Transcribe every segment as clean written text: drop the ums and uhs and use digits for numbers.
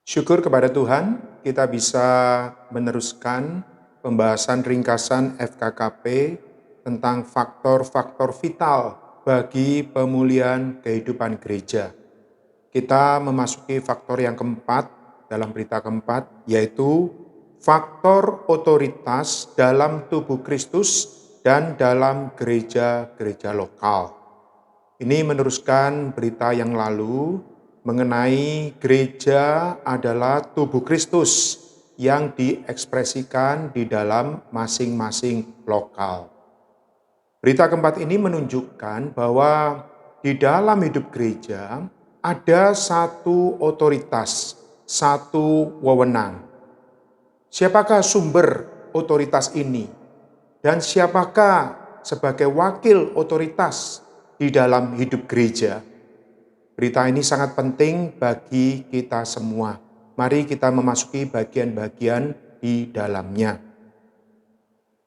Syukur kepada Tuhan, kita bisa meneruskan pembahasan ringkasan FKKP tentang faktor-faktor vital bagi pemulihan kehidupan gereja. Kita memasuki faktor yang keempat dalam berita keempat, yaitu faktor otoritas dalam tubuh Kristus dan dalam gereja-gereja lokal. Ini meneruskan berita yang lalu mengenai gereja adalah tubuh Kristus yang diekspresikan di dalam masing-masing lokal. Berita keempat ini menunjukkan bahwa di dalam hidup gereja ada satu otoritas, satu wewenang. Siapakah sumber otoritas ini? Dan siapakah sebagai wakil otoritas di dalam hidup gereja? Berita ini sangat penting bagi kita semua. Mari kita memasuki bagian-bagian di dalamnya.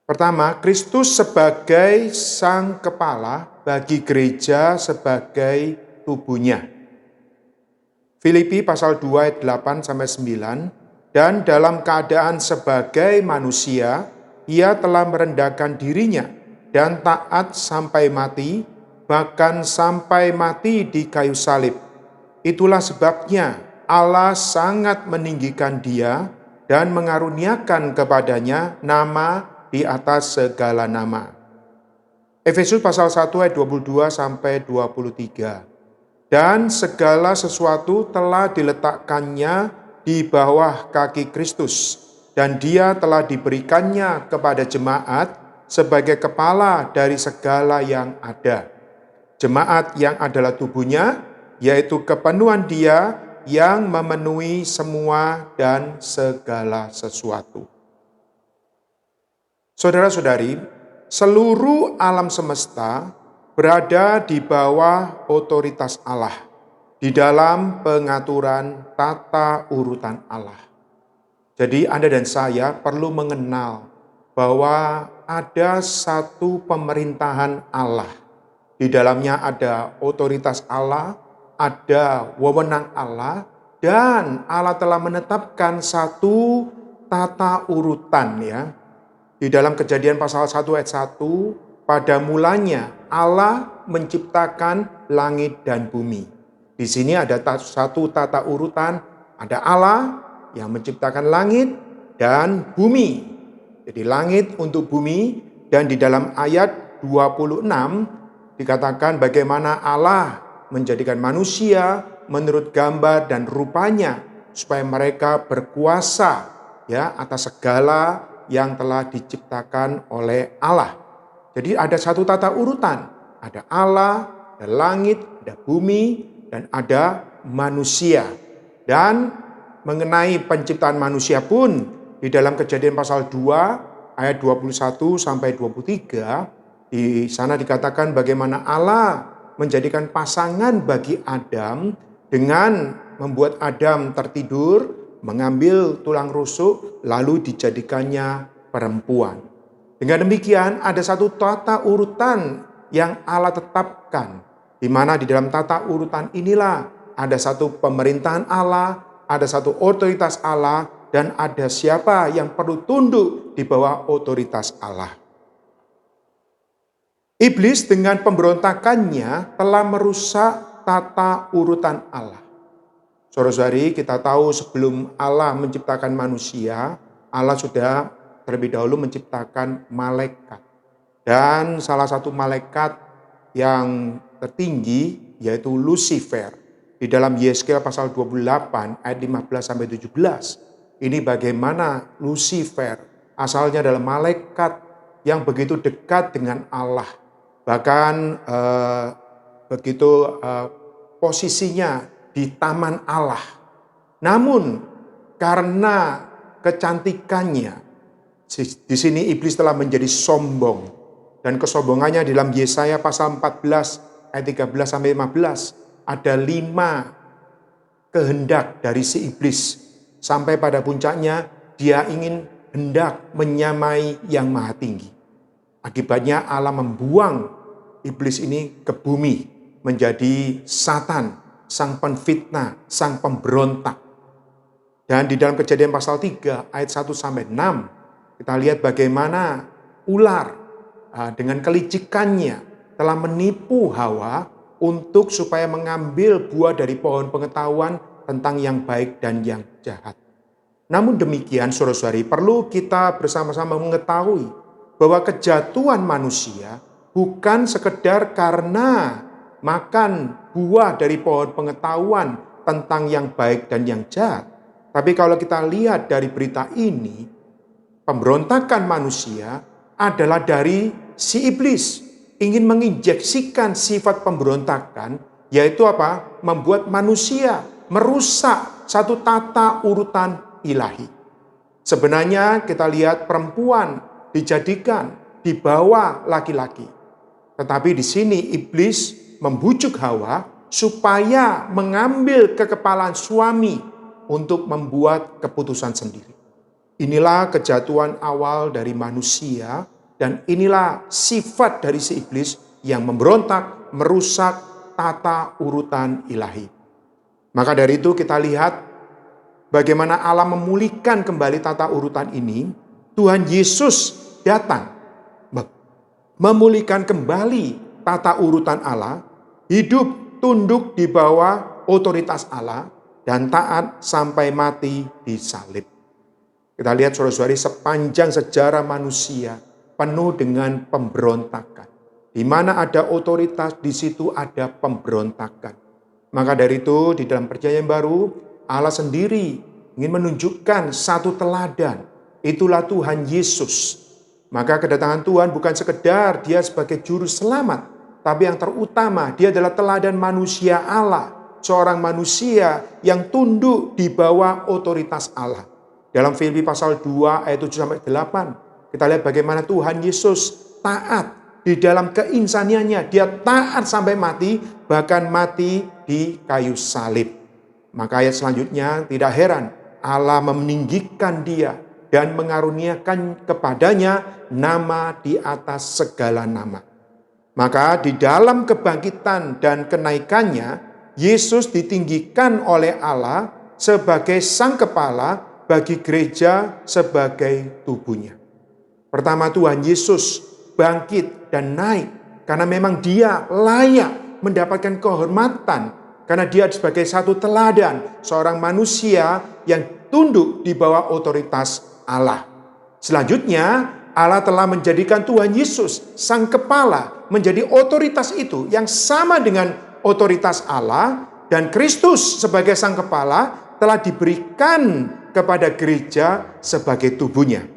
Pertama, Kristus sebagai sang kepala bagi gereja sebagai tubuhnya. Filipi pasal 2 ayat 8 sampai 9, dan dalam keadaan sebagai manusia, ia telah merendahkan dirinya dan taat sampai mati, bahkan sampai mati di kayu salib. Itulah sebabnya Allah sangat meninggikan dia dan mengaruniakan kepadanya nama di atas segala nama. Efesus pasal 1 ayat 22 sampai 23. Dan segala sesuatu telah diletakkannya di bawah kaki Kristus, dan dia telah diberikannya kepada jemaat sebagai kepala dari segala yang ada. Jemaat yang adalah tubuhnya, yaitu kepenuhan dia yang memenuhi semua dan segala sesuatu. Saudara-saudari, seluruh alam semesta berada di bawah otoritas Allah, di dalam pengaturan tata urutan Allah. Jadi Anda dan saya perlu mengenal bahwa ada satu pemerintahan Allah. Di dalamnya ada otoritas Allah, ada wewenang Allah, dan Allah telah menetapkan satu tata urutan ya. Di dalam Kejadian pasal 1 ayat 1, pada mulanya Allah menciptakan langit dan bumi. Di sini ada satu tata urutan, ada Allah yang menciptakan langit dan bumi. Jadi langit untuk bumi, dan di dalam ayat 26 dikatakan bagaimana Allah menjadikan manusia menurut gambar dan rupanya supaya mereka berkuasa ya atas segala yang telah diciptakan oleh Allah. Jadi ada satu tata urutan, ada Allah, ada langit, ada bumi, dan ada manusia. Dan mengenai penciptaan manusia pun di dalam Kejadian pasal 2 ayat 21 sampai 23, di sana dikatakan bagaimana Allah menjadikan pasangan bagi Adam dengan membuat Adam tertidur, mengambil tulang rusuk, lalu dijadikannya perempuan. Dengan demikian ada satu tata urutan yang Allah tetapkan, di mana di dalam tata urutan inilah ada satu pemerintahan Allah, ada satu otoritas Allah, dan ada siapa yang perlu tunduk di bawah otoritas Allah. Iblis dengan pemberontakannya telah merusak tata urutan Allah. Saudara-saudari, kita tahu sebelum Allah menciptakan manusia, Allah sudah terlebih dahulu menciptakan malaikat. Dan salah satu malaikat yang tertinggi yaitu Lucifer. Di dalam Yesaya pasal 28 ayat 15 sampai 17. Ini bagaimana Lucifer asalnya adalah malaikat yang begitu dekat dengan Allah. Bahkan posisinya di taman Allah. Namun karena kecantikannya, di sini iblis telah menjadi sombong, dan kesombongannya dalam Yesaya pasal 14 ayat 13 sampai 15 ada 5 kehendak dari si iblis, sampai pada puncaknya dia ingin hendak menyamai yang maha tinggi. Akibatnya Allah membuang iblis ini ke bumi menjadi Satan, sang penfitnah, sang pemberontak. Dan di dalam Kejadian pasal 3 ayat 1-6, kita lihat bagaimana ular dengan kelicikannya telah menipu Hawa untuk supaya mengambil buah dari pohon pengetahuan tentang yang baik dan yang jahat. Namun demikian, saudara-saudari, perlu kita bersama-sama mengetahui bahwa kejatuhan manusia bukan sekedar karena makan buah dari pohon pengetahuan tentang yang baik dan yang jahat. Tapi kalau kita lihat dari berita ini, pemberontakan manusia adalah dari si iblis. Ingin menginjeksikan sifat pemberontakan, yaitu apa? Membuat manusia merusak satu tata urutan ilahi. Sebenarnya kita lihat perempuan dijadikan di bawah laki-laki. Tetapi di sini iblis membujuk Hawa supaya mengambil kekepalan suami untuk membuat keputusan sendiri. Inilah kejatuhan awal dari manusia, dan inilah sifat dari si iblis yang memberontak, merusak tata urutan ilahi. Maka dari itu kita lihat bagaimana Allah memulihkan kembali tata urutan ini. Tuhan Yesus datang memulihkan kembali tata urutan Allah, hidup tunduk di bawah otoritas Allah, dan taat sampai mati di salib. Kita lihat saudara-saudari, sepanjang sejarah manusia penuh dengan pemberontakan. Di mana ada otoritas, di situ ada pemberontakan. Maka dari itu di dalam Perjanjian Baru, Allah sendiri ingin menunjukkan satu teladan. Itulah Tuhan Yesus. Maka kedatangan Tuhan bukan sekedar dia sebagai juru selamat, tapi yang terutama dia adalah teladan manusia Allah. Seorang manusia yang tunduk di bawah otoritas Allah. Dalam Filipi pasal 2 ayat 7-8, kita lihat bagaimana Tuhan Yesus taat di dalam keinsaniannya. Dia taat sampai mati, bahkan mati di kayu salib. Maka ayat selanjutnya tidak heran Allah meninggikan dia dan mengaruniakan kepadanya nama di atas segala nama. Maka di dalam kebangkitan dan kenaikannya, Yesus ditinggikan oleh Allah sebagai sang kepala bagi gereja sebagai tubuhnya. Pertama, Tuhan Yesus bangkit dan naik karena memang dia layak mendapatkan kehormatan, karena dia sebagai satu teladan seorang manusia yang tunduk di bawah otoritas Allah. Selanjutnya, Allah telah menjadikan Tuhan Yesus sang kepala menjadi otoritas itu yang sama dengan otoritas Allah, dan Kristus sebagai sang kepala telah diberikan kepada gereja sebagai tubuhnya.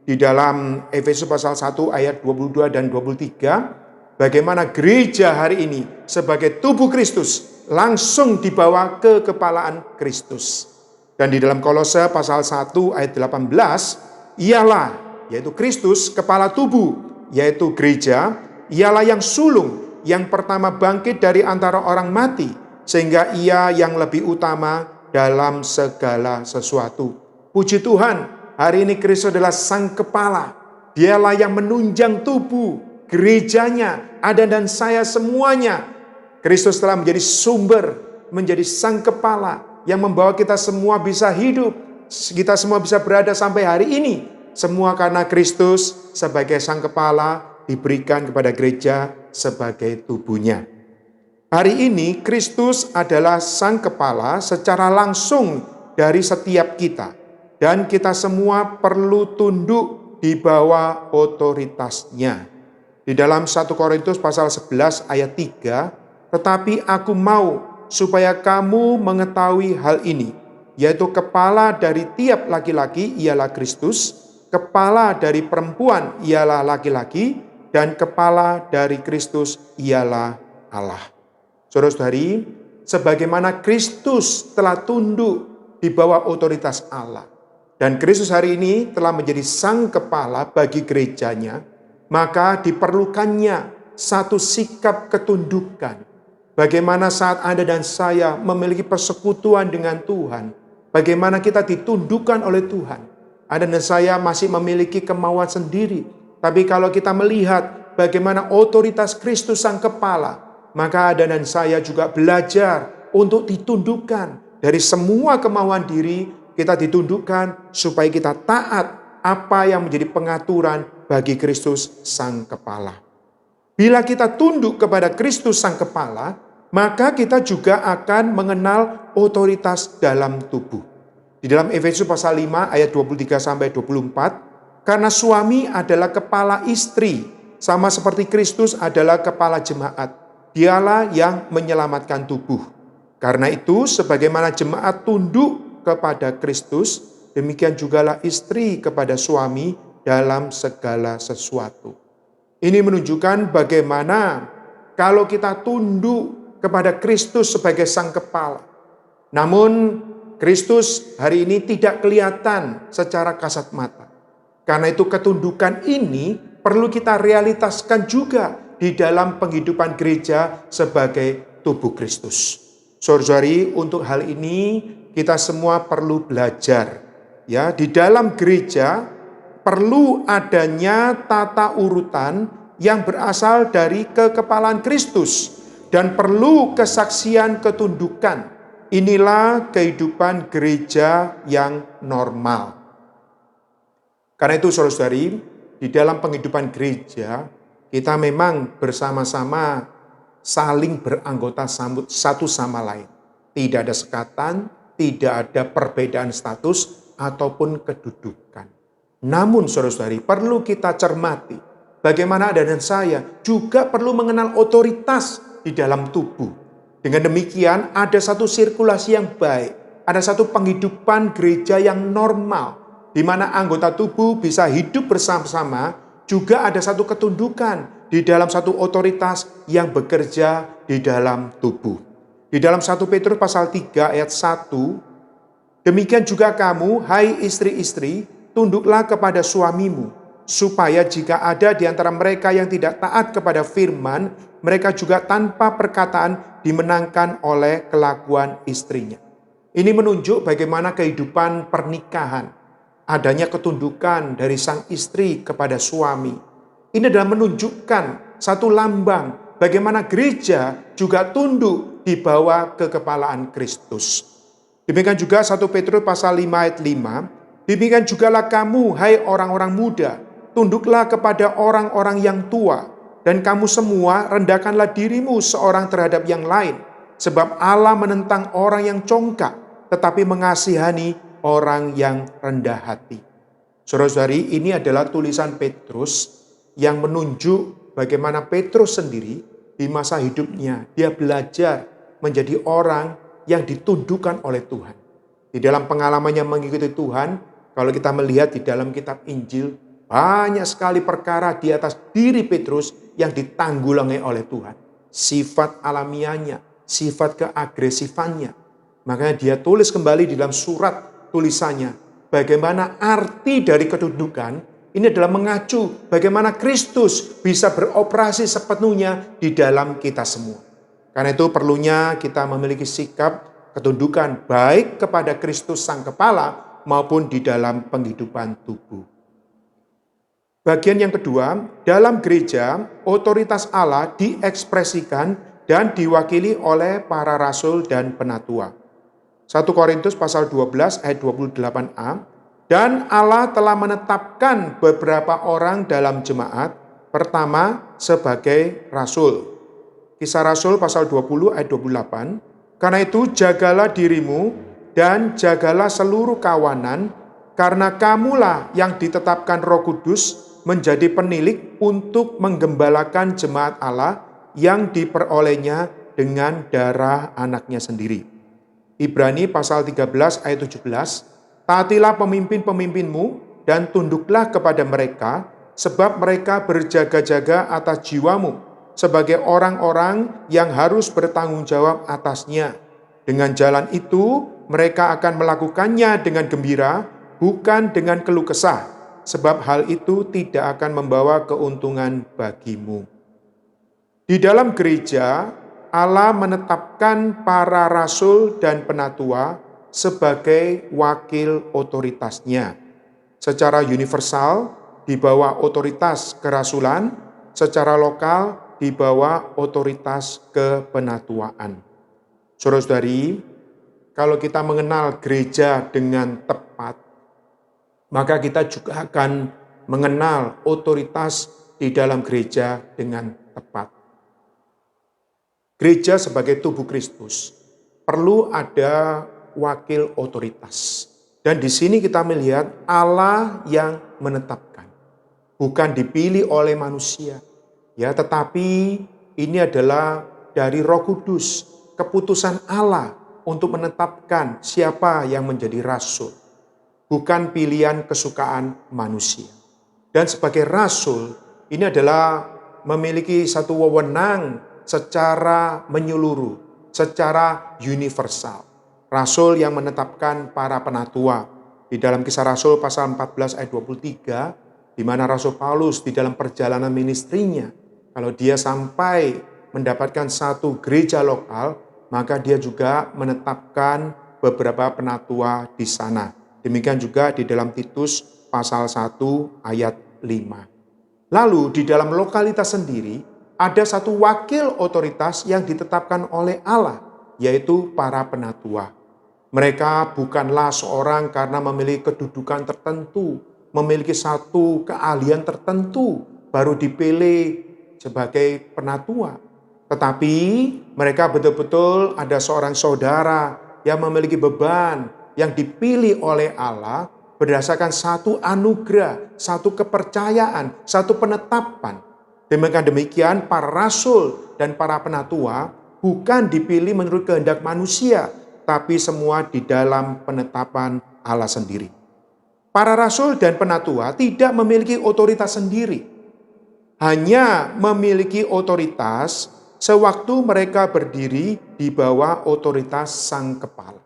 Di dalam Efesus pasal 1 ayat 22 dan 23, bagaimana gereja hari ini sebagai tubuh Kristus langsung di bawah kekepalaan Kristus. Dan di dalam Kolose pasal 1 ayat 18, ialah, yaitu Kristus, kepala tubuh, yaitu gereja, ialah yang sulung, yang pertama bangkit dari antara orang mati, sehingga ia yang lebih utama dalam segala sesuatu. Puji Tuhan, hari ini Kristus adalah sang kepala. Dialah yang menunjang tubuh, gerejanya, Anda dan saya semuanya. Kristus telah menjadi sumber, menjadi sang kepala yang membawa kita semua bisa hidup. Kita semua bisa berada sampai hari ini. Semua karena Kristus sebagai sang kepala diberikan kepada gereja sebagai tubuhnya. Hari ini Kristus adalah sang kepala secara langsung dari setiap kita. Dan kita semua perlu tunduk di bawah otoritasnya. Di dalam 1 Korintus pasal 11 ayat 3, tetapi aku mau supaya kamu mengetahui hal ini, yaitu kepala dari tiap laki-laki ialah Kristus, kepala dari perempuan ialah laki-laki, dan kepala dari Kristus ialah Allah. Saudara-saudari, sebagaimana Kristus telah tunduk di bawah otoritas Allah, dan Kristus hari ini telah menjadi sang kepala bagi gerejanya, maka diperlukannya satu sikap ketundukan. Bagaimana saat Anda dan saya memiliki persekutuan dengan Tuhan, bagaimana kita ditundukkan oleh Tuhan. Anda dan saya masih memiliki kemauan sendiri. Tapi kalau kita melihat bagaimana otoritas Kristus sang kepala, maka Anda dan saya juga belajar untuk ditundukkan dari semua kemauan diri kita ditundukkan supaya kita taat apa yang menjadi pengaturan bagi Kristus Sang Kepala. Bila kita tunduk kepada Kristus Sang Kepala, maka kita juga akan mengenal otoritas dalam tubuh. Di dalam Efesus pasal 5 ayat 23-24, karena suami adalah kepala istri, sama seperti Kristus adalah kepala jemaat. Dialah yang menyelamatkan tubuh. Karena itu, sebagaimana jemaat tunduk kepada Kristus, demikian jugalah istri kepada suami dalam segala sesuatu. Ini menunjukkan bagaimana kalau kita tunduk kepada Kristus sebagai Sang Kepala. Namun Kristus hari ini tidak kelihatan secara kasat mata. Karena itu ketundukan ini perlu kita realitaskan juga di dalam penghidupan gereja sebagai tubuh Kristus. Saudari, untuk hal ini kita semua perlu belajar. Ya, di dalam gereja perlu adanya tata urutan yang berasal dari kekepalaan Kristus dan perlu kesaksian ketundukan. Inilah kehidupan gereja yang normal. Karena itu saudara-saudari, di dalam penghidupan gereja kita memang bersama-sama saling beranggota satu sama lain. Tidak ada sekatan, tidak ada perbedaan status ataupun kedudukan. Namun saudara-saudari, perlu kita cermati bagaimana Anda dan saya juga perlu mengenal otoritas di dalam tubuh. Dengan demikian ada satu sirkulasi yang baik, ada satu penghidupan gereja yang normal, di mana anggota tubuh bisa hidup bersama-sama, juga ada satu ketundukan di dalam satu otoritas yang bekerja di dalam tubuh. Di dalam 1 Petrus pasal 3 ayat 1, demikian juga kamu, hai istri-istri, tunduklah kepada suamimu, supaya jika ada di antara mereka yang tidak taat kepada firman, mereka juga tanpa perkataan dimenangkan oleh kelakuan istrinya. Ini menunjuk bagaimana kehidupan pernikahan, adanya ketundukan dari sang istri kepada suami. Ini adalah menunjukkan satu lambang bagaimana gereja juga tunduk di bawah kekepalaan Kristus. Demikian juga 1 Petrus pasal 5 ayat 5, demikian jugalah kamu, hai orang-orang muda, tunduklah kepada orang-orang yang tua, dan kamu semua rendahkanlah dirimu seorang terhadap yang lain, sebab Allah menentang orang yang congkak, tetapi mengasihani orang yang rendah hati. Saudara-saudari, ini adalah tulisan Petrus yang menunjuk bagaimana Petrus sendiri di masa hidupnya, dia belajar menjadi orang yang ditundukkan oleh Tuhan. Di dalam pengalamannya mengikuti Tuhan, kalau kita melihat di dalam kitab Injil, banyak sekali perkara di atas diri Petrus yang ditanggulangi oleh Tuhan. Sifat alamiahnya, sifat keagresifannya. Makanya dia tulis kembali di dalam surat tulisannya, bagaimana arti dari kedudukan, ini adalah mengacu bagaimana Kristus bisa beroperasi sepenuhnya di dalam kita semua. Karena itu perlunya kita memiliki sikap ketundukan baik kepada Kristus Sang Kepala maupun di dalam penghidupan tubuh. Bagian yang kedua, dalam gereja otoritas Allah diekspresikan dan diwakili oleh para rasul dan penatua. 1 Korintus pasal 12 ayat 28a, dan Allah telah menetapkan beberapa orang dalam jemaat, pertama sebagai rasul. Kisah Rasul pasal 20 ayat 28, karena itu jagalah dirimu dan jagalah seluruh kawanan, karena kamulah yang ditetapkan Roh Kudus menjadi penilik untuk menggembalakan jemaat Allah yang diperolehnya dengan darah anaknya sendiri. Ibrani pasal 13 ayat 17, taatilah pemimpin-pemimpinmu dan tunduklah kepada mereka, sebab mereka berjaga-jaga atas jiwamu, sebagai orang-orang yang harus bertanggung jawab atasnya. Dengan jalan itu, mereka akan melakukannya dengan gembira, bukan dengan keluh kesah, sebab hal itu tidak akan membawa keuntungan bagimu. Di dalam gereja, Allah menetapkan para rasul dan penatua sebagai wakil otoritasnya. Secara universal, di bawah otoritas kerasulan, secara lokal, di bawah otoritas kepenatuaan. Saudara-saudari, kalau kita mengenal gereja dengan tepat, maka kita juga akan mengenal otoritas di dalam gereja dengan tepat. Gereja sebagai tubuh Kristus perlu ada wakil otoritas. Dan di sini kita melihat Allah yang menetapkan, bukan dipilih oleh manusia. Ya, tetapi ini adalah dari Roh Kudus, keputusan Allah untuk menetapkan siapa yang menjadi rasul, bukan pilihan kesukaan manusia. Dan sebagai rasul, ini adalah memiliki satu wewenang secara menyeluruh, secara universal. Rasul yang menetapkan para penatua. Di dalam Kisah Rasul pasal 14 ayat 23, di mana Rasul Paulus di dalam perjalanan ministrinya, kalau dia sampai mendapatkan satu gereja lokal, maka dia juga menetapkan beberapa penatua di sana. Demikian juga di dalam Titus pasal 1 ayat 5. Lalu di dalam lokalitas sendiri, ada satu wakil otoritas yang ditetapkan oleh Allah, yaitu para penatua. Mereka bukanlah seorang karena memiliki kedudukan tertentu, memiliki satu keahlian tertentu, baru dipilih sebagai penatua. Tetapi mereka betul-betul ada seorang saudara yang memiliki beban, yang dipilih oleh Allah berdasarkan satu anugerah, satu kepercayaan, satu penetapan. Demikian para rasul dan para penatua bukan dipilih menurut kehendak manusia, tapi semua di dalam penetapan Allah sendiri. Para rasul dan penatua tidak memiliki otoritas sendiri, hanya memiliki otoritas sewaktu mereka berdiri di bawah otoritas sang kepala.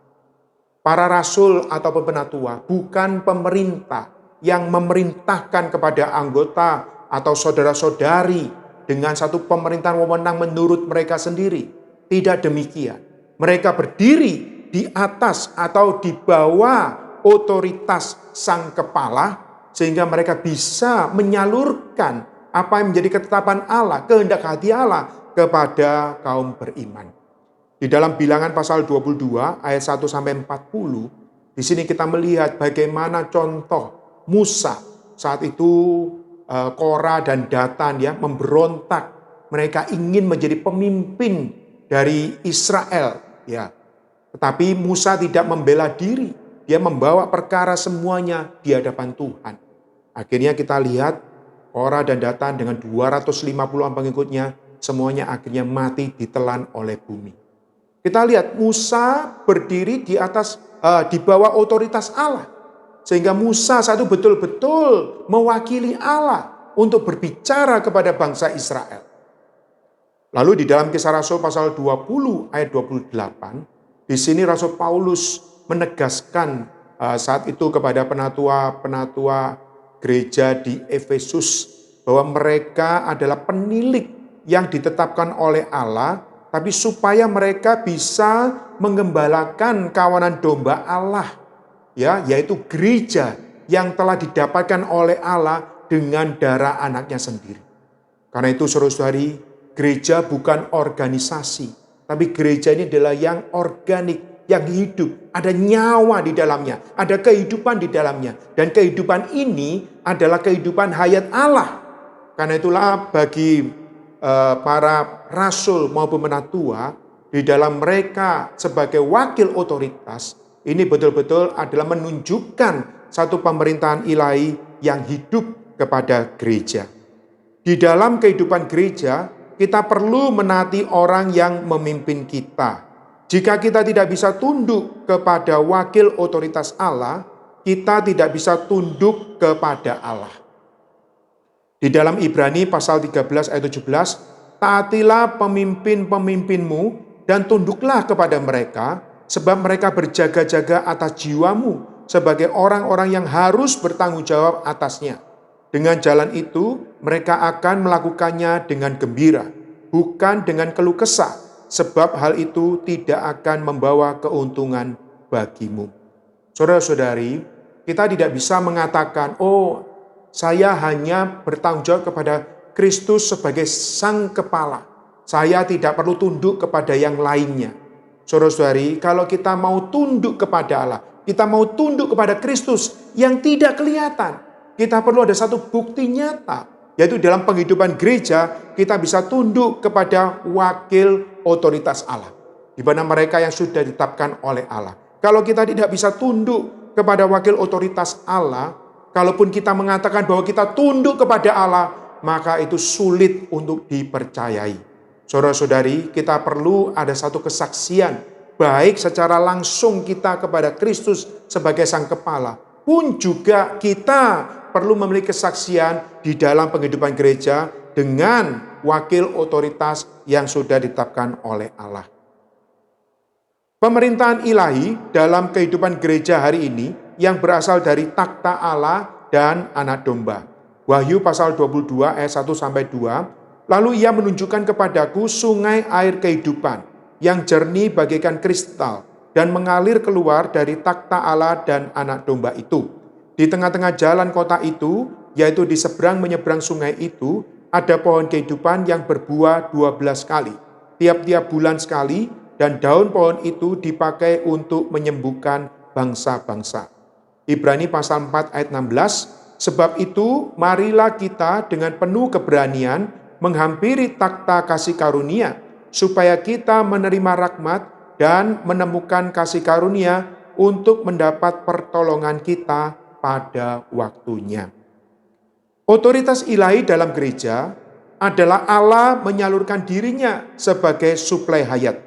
Para rasul atau penatua bukan pemerintah yang memerintahkan kepada anggota atau saudara-saudari dengan satu pemerintahan wewenang menurut mereka sendiri. Tidak demikian. Mereka berdiri di atas atau di bawah otoritas sang kepala, sehingga mereka bisa menyalurkan apa yang menjadi ketetapan Allah, kehendak hati Allah kepada kaum beriman. Di dalam Bilangan pasal 22 ayat 1 sampai 40, di sini kita melihat bagaimana contoh Musa saat itu, Korah dan Datan ya memberontak. Mereka ingin menjadi pemimpin dari Israel ya. Tetapi Musa tidak membela diri. Dia membawa perkara semuanya di hadapan Tuhan. Akhirnya kita lihat Korah dan Datan dengan 250-an pengikutnya semuanya akhirnya mati ditelan oleh bumi. Kita lihat Musa berdiri di atas di bawah otoritas Allah. Sehingga Musa satu betul-betul mewakili Allah untuk berbicara kepada bangsa Israel. Lalu di dalam Kisah Rasul pasal 20 ayat 28, di sini Rasul Paulus menegaskan saat itu kepada penatua gereja di Efesus bahwa mereka adalah penilik yang ditetapkan oleh Allah, tapi supaya mereka bisa menggembalakan kawanan domba Allah. Ya, yaitu gereja yang telah didapatkan oleh Allah dengan darah anaknya sendiri. Karena itu saudara-saudari, gereja bukan organisasi, tapi gereja ini adalah yang organik, yang hidup, ada nyawa di dalamnya, ada kehidupan di dalamnya, dan kehidupan ini adalah kehidupan hayat Allah. Karena itulah bagi para rasul maupun penatua, di dalam mereka sebagai wakil otoritas, ini betul-betul adalah menunjukkan satu pemerintahan ilahi yang hidup kepada gereja. Di dalam kehidupan gereja, kita perlu menaati orang yang memimpin kita. Jika kita tidak bisa tunduk kepada wakil otoritas Allah, kita tidak bisa tunduk kepada Allah. Di dalam Ibrani pasal 13 ayat 17, taatilah pemimpin-pemimpinmu dan tunduklah kepada mereka, sebab mereka berjaga-jaga atas jiwamu sebagai orang-orang yang harus bertanggung jawab atasnya. Dengan jalan itu, mereka akan melakukannya dengan gembira, bukan dengan keluh kesah, sebab hal itu tidak akan membawa keuntungan bagimu. Saudara-saudari, kita tidak bisa mengatakan, oh, saya hanya bertanggung jawab kepada Kristus sebagai sang kepala. Saya tidak perlu tunduk kepada yang lainnya. Saudara-saudari, kalau kita mau tunduk kepada Allah, kita mau tunduk kepada Kristus yang tidak kelihatan, kita perlu ada satu bukti nyata, yaitu dalam penghidupan gereja kita bisa tunduk kepada wakil otoritas Allah, di mana mereka yang sudah ditetapkan oleh Allah. Kalau kita tidak bisa tunduk kepada wakil otoritas Allah, kalaupun kita mengatakan bahwa kita tunduk kepada Allah, maka itu sulit untuk dipercayai. Saudara-saudari, kita perlu ada satu kesaksian, baik secara langsung kita kepada Kristus sebagai Sang Kepala, pun juga kita perlu memiliki kesaksian di dalam penghidupan gereja dengan wakil otoritas yang sudah ditetapkan oleh Allah. Pemerintahan ilahi dalam kehidupan gereja hari ini yang berasal dari takhta Allah dan anak domba. Wahyu pasal 22 ayat 1-2, lalu ia menunjukkan kepadaku sungai air kehidupan yang jernih bagaikan kristal dan mengalir keluar dari takhta Allah dan anak domba itu. Di tengah-tengah jalan kota itu, yaitu di seberang menyeberang sungai itu, ada pohon kehidupan yang berbuah 12 kali, tiap-tiap bulan sekali, dan daun pohon itu dipakai untuk menyembuhkan bangsa-bangsa. Ibrani pasal 4 ayat 16, sebab itu marilah kita dengan penuh keberanian menghampiri takhta kasih karunia, supaya kita menerima rahmat dan menemukan kasih karunia untuk mendapat pertolongan kita pada waktunya. Otoritas ilahi dalam gereja adalah Allah menyalurkan dirinya sebagai suplai hayat,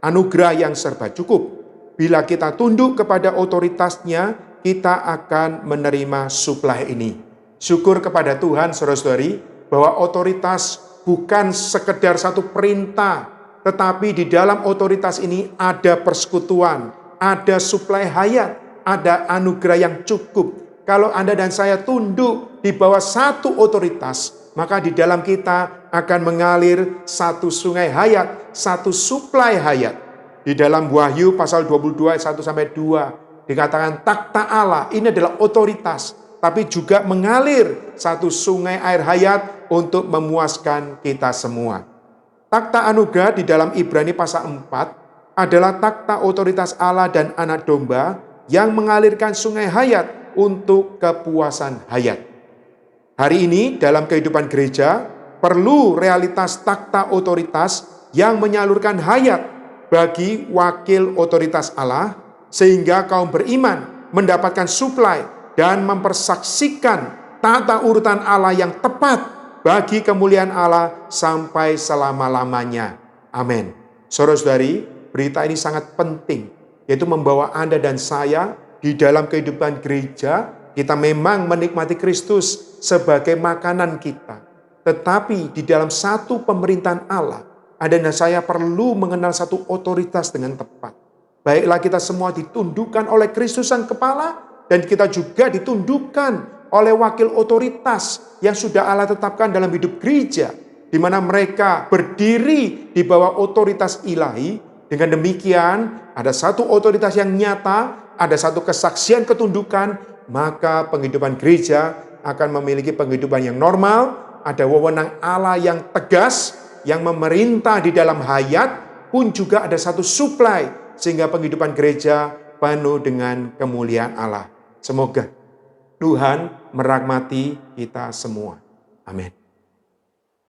anugerah yang serba cukup. Bila kita tunduk kepada otoritasnya, kita akan menerima suplai ini. Syukur kepada Tuhan, saudara-saudari, bahwa otoritas bukan sekedar satu perintah, tetapi di dalam otoritas ini ada persekutuan, ada suplai hayat, ada anugerah yang cukup. Kalau Anda dan saya tunduk di bawah satu otoritas, maka di dalam kita akan mengalir satu sungai hayat, satu suplai hayat. Di dalam Wahyu pasal 22 ayat 1-2 dikatakan takhta Allah ini adalah otoritas, tapi juga mengalir satu sungai air hayat untuk memuaskan kita semua. Takhta anugerah di dalam Ibrani pasal 4 adalah takhta otoritas Allah dan anak domba yang mengalirkan sungai hayat untuk kepuasan hayat. Hari ini dalam kehidupan gereja perlu realitas takhta otoritas yang menyalurkan hayat bagi wakil otoritas Allah, sehingga kaum beriman mendapatkan suplai dan mempersaksikan tata urutan Allah yang tepat bagi kemuliaan Allah sampai selama-lamanya. Amin. Saudara-saudari, berita ini sangat penting, yaitu membawa Anda dan saya di dalam kehidupan gereja. Kita memang menikmati Kristus sebagai makanan kita, tetapi di dalam satu pemerintahan Allah, Anda dan saya perlu mengenal satu otoritas dengan tepat. Baiklah kita semua ditundukkan oleh Kristus Sang Kepala, dan kita juga ditundukkan oleh wakil otoritas yang sudah Allah tetapkan dalam hidup gereja, di mana mereka berdiri di bawah otoritas ilahi. Dengan demikian, ada satu otoritas yang nyata, ada satu kesaksian ketundukan, maka penghidupan gereja akan memiliki penghidupan yang normal, ada wewenang Allah yang tegas, yang memerintah di dalam hayat, pun juga ada satu suplai, sehingga penghidupan gereja penuh dengan kemuliaan Allah. Semoga Tuhan merahmati kita semua. Amin.